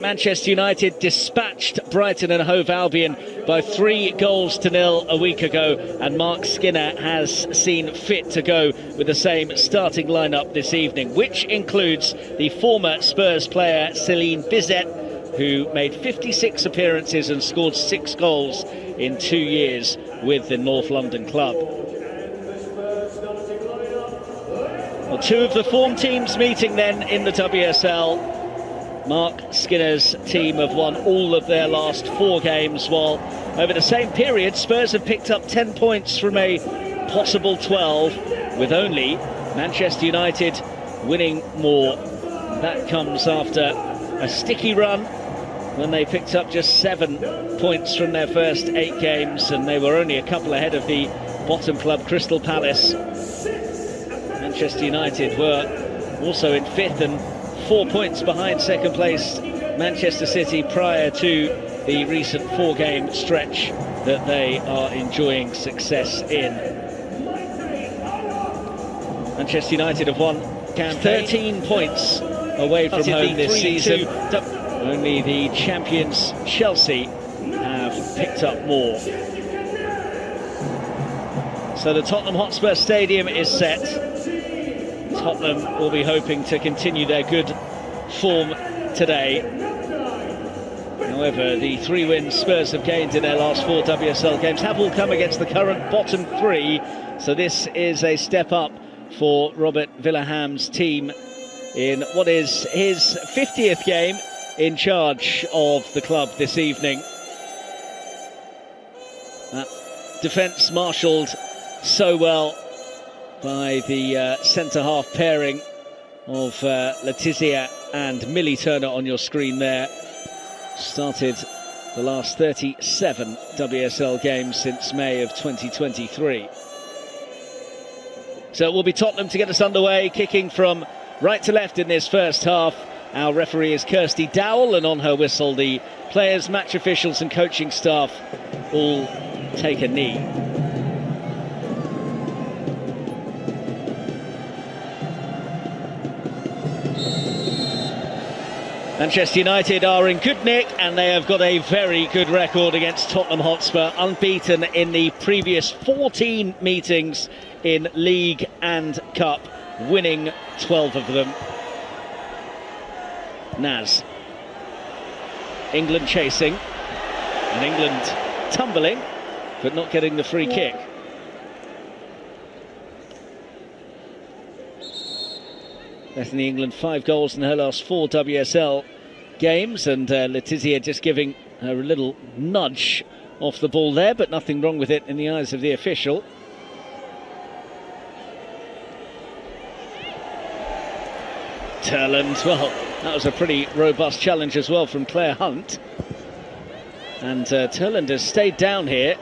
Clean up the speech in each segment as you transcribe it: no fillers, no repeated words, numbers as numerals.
Manchester United dispatched Brighton and Hove Albion by 3-0 a week ago, and Mark Skinner has seen fit to go with the same starting lineup this evening, which includes the former Spurs player Céline Bizet, who made 56 appearances and scored 6 goals in 2 years with the North London club. Well, 2 of the form teams meeting then in the WSL. Mark Skinner's team have won all of their last 4 games, while over the same period Spurs have picked up 10 points from a possible 12, with only Manchester United winning more. That comes after a sticky run when they picked up just 7 points from their first 8 games, and they were only a couple ahead of the bottom club Crystal Palace. Manchester United were also in 5th and 4 points behind second place Manchester City prior to the recent 4-game stretch that they are enjoying success in. Have won 13 points away from home this season. Only the champions Chelsea have picked up more. So the Tottenham Hotspur Stadium is set. Tottenham will be hoping to continue their good form today. However, the 3 wins Spurs have gained in their last 4 WSL games have all come against the current bottom 3. So this is a step up for Robert Villaham's team in what is his 50th game in charge of the club this evening. That defence marshalled so well by the centre-half pairing of Letizia and Millie Turner on your screen there. Started the last 37 WSL games since May of 2023. So it will be Tottenham to get us underway, kicking from right to left in this first half. Our referee is Kirsty Dowell, and on her whistle the players, match officials and coaching staff all take a knee. Manchester United are in good nick, and they have got a very good record against Tottenham Hotspur, unbeaten in the previous 14 meetings in League and Cup, winning 12 of them. Naz. England chasing, and England tumbling, but not getting the free kick. Bethany England 5 goals in her last 4 WSL games, and Letizia just giving her a little nudge off the ball there, but nothing wrong with it in the eyes of the official. Turland, well, that was a pretty robust challenge as well from Claire Hunt. And Turland has stayed down here.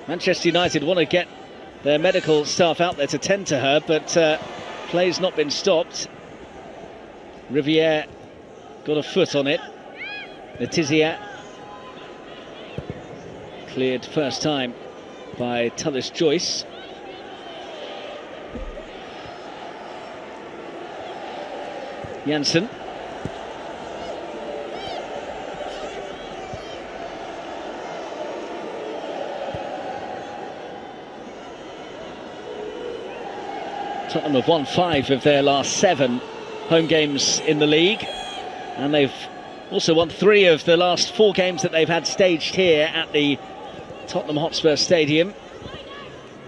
Manchester United want to get their medical staff out there to tend to her, but play's not been stopped. Riviere got a foot on it. Letizia cleared first time by Tullis Joyce. Janssen. Tottenham have won 5 of their last 7 home games in the league, and they've also won 3 of the last 4 games that they've had staged here at the Tottenham Hotspur Stadium.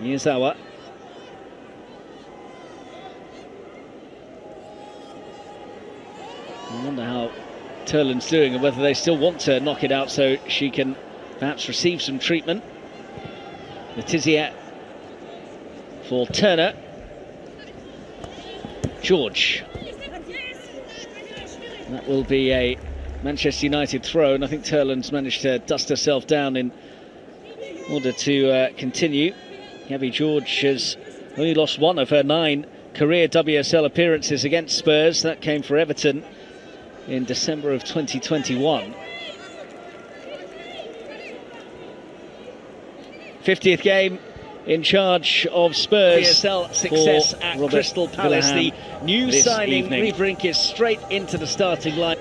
Miyazawa. I wonder how Turland's doing, and whether they still want to knock it out so she can perhaps receive some treatment. Letizia for Turner. George. That will be a Manchester United throw, and I think Turland's managed to dust herself down in order to continue. Gabby George has only lost 1 of her 9 career WSL appearances against Spurs. That came for Everton in December of 2021. 50th game in charge of Spurs. WSL success at Robert Crystal Palace. The new signing, Reeve Brink, is straight into the starting line.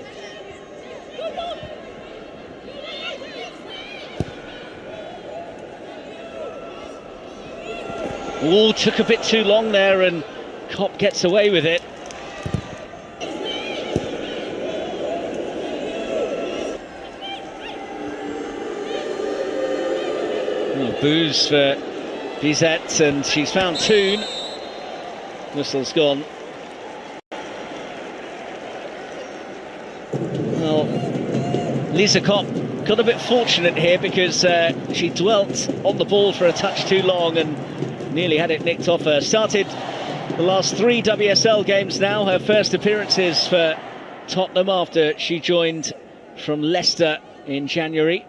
Oh, took a bit too long there, and Kopp gets away with it. Oh, boos for Bizet, and she's found Toon. Whistle's gone. Well, Lisa Kopp got a bit fortunate here because she dwelt on the ball for a touch too long and nearly had it nicked off her. Started the last 3 WSL games now, her first appearances for Tottenham after she joined from Leicester in January.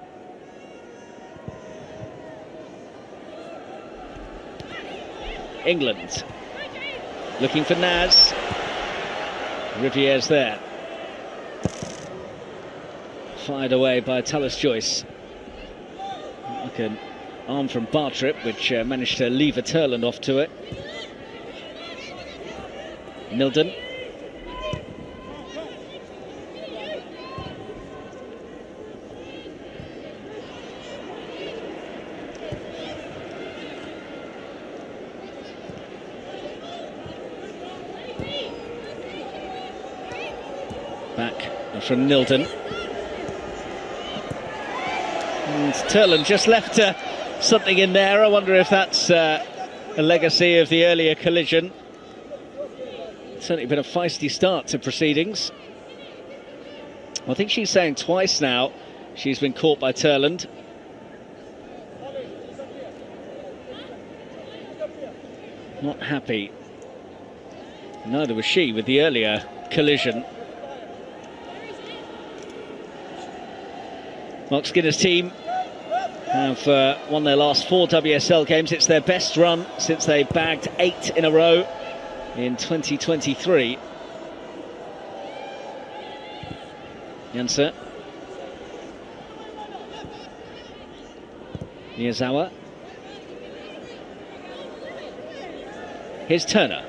England looking for Naz. Rivier's there. Fired away by Tallis Joyce. Like an arm from Bartrip, which managed to leave a Turland off to it. Milden. Back from Nilden. And Turland just left something in there. I wonder if that's a legacy of the earlier collision. It's certainly been a feisty start to proceedings. I think she's saying twice now she's been caught by Turland. Not happy. Neither was she with the earlier collision. Mark Skinner's team have won their last 4 WSL games. It's their best run since they bagged 8 in a row in 2023. Janser. Miyazawa. Here's Turner.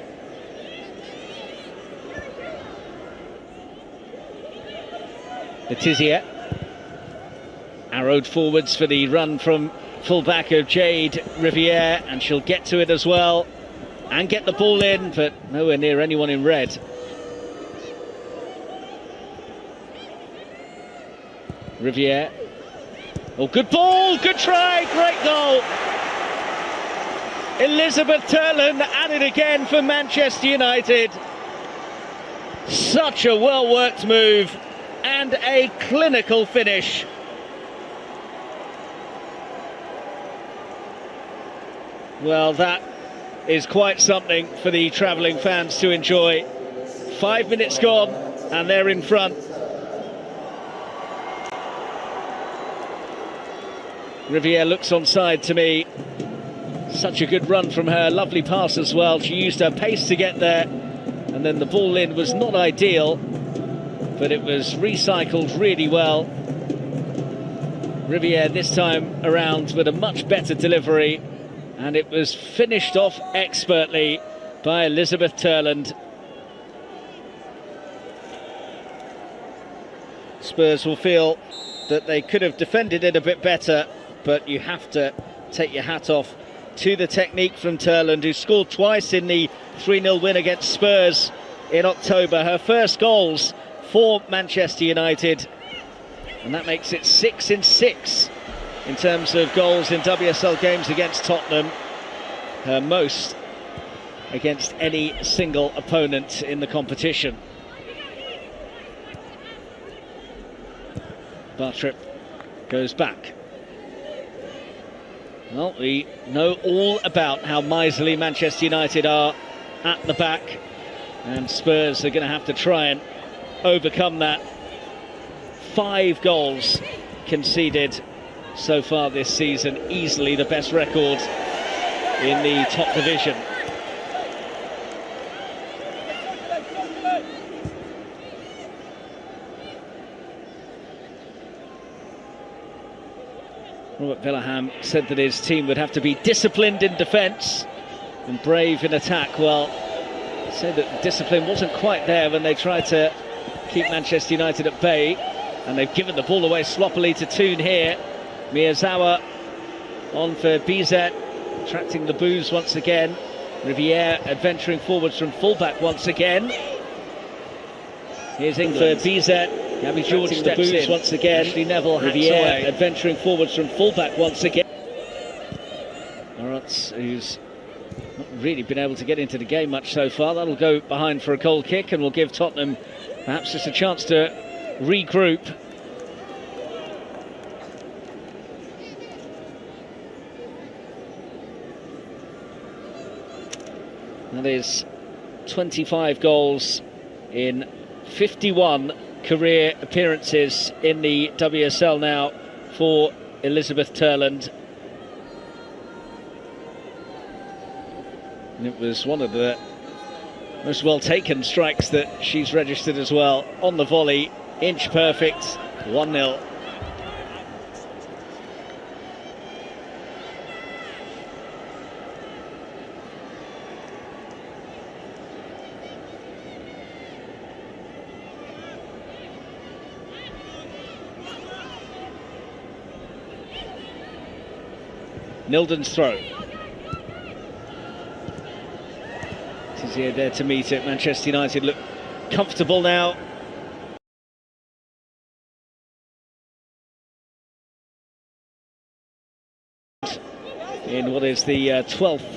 Letizia. Arrowed forwards for the run from full-back of Jade Riviere, and she'll get to it as well and get the ball in, but nowhere near anyone in red. Riviere. Oh, good ball, good try, great goal. Elizabeth Turland at it again for Manchester United. Such a well-worked move and a clinical finish. Well, that is quite something for the travelling fans to enjoy. 5 minutes gone, and they're in front. Riviere looks onside to me. Such a good run from her, lovely pass as well. She used her pace to get there, and then the ball in was not ideal, but it was recycled really well. Riviere this time around with a much better delivery, and it was finished off expertly by Elizabeth Turland. Spurs will feel that they could have defended it a bit better, but you have to take your hat off to the technique from Turland, who scored twice in the 3-0 win against Spurs in October. Her first goals for Manchester United, and that makes it 6 in 6 in terms of goals in WSL games against Tottenham. Her most against any single opponent in the competition. Bartrip goes back. Well, we know all about how miserly Manchester United are at the back, and Spurs are going to have to try and overcome that. 5 goals conceded so far this season, easily the best record in the top division. Robert Villaham said that his team would have to be disciplined in defence and brave in attack. Well, he said that discipline wasn't quite there when they tried to keep Manchester United at bay. And they've given the ball away sloppily to Toon here. Miyazawa on for Bizet, attracting the boos once again. Riviere adventuring forwards from fullback once again. Here's in for Bizet. Gabby George steps in once again. Ashley Neville, Riviere adventuring forwards from fullback once again. Moritz, who's not really been able to get into the game much so far. That'll go behind for a goal kick and will give Tottenham perhaps just a chance to regroup. That is 25 goals in 51 career appearances in the WSL now for Elizabeth Turland. And it was one of the most well-taken strikes that she's registered as well. On the volley, inch perfect, 1-0. Nilden's throw. Tizier there to meet it. Manchester United look comfortable now. In what is the 12th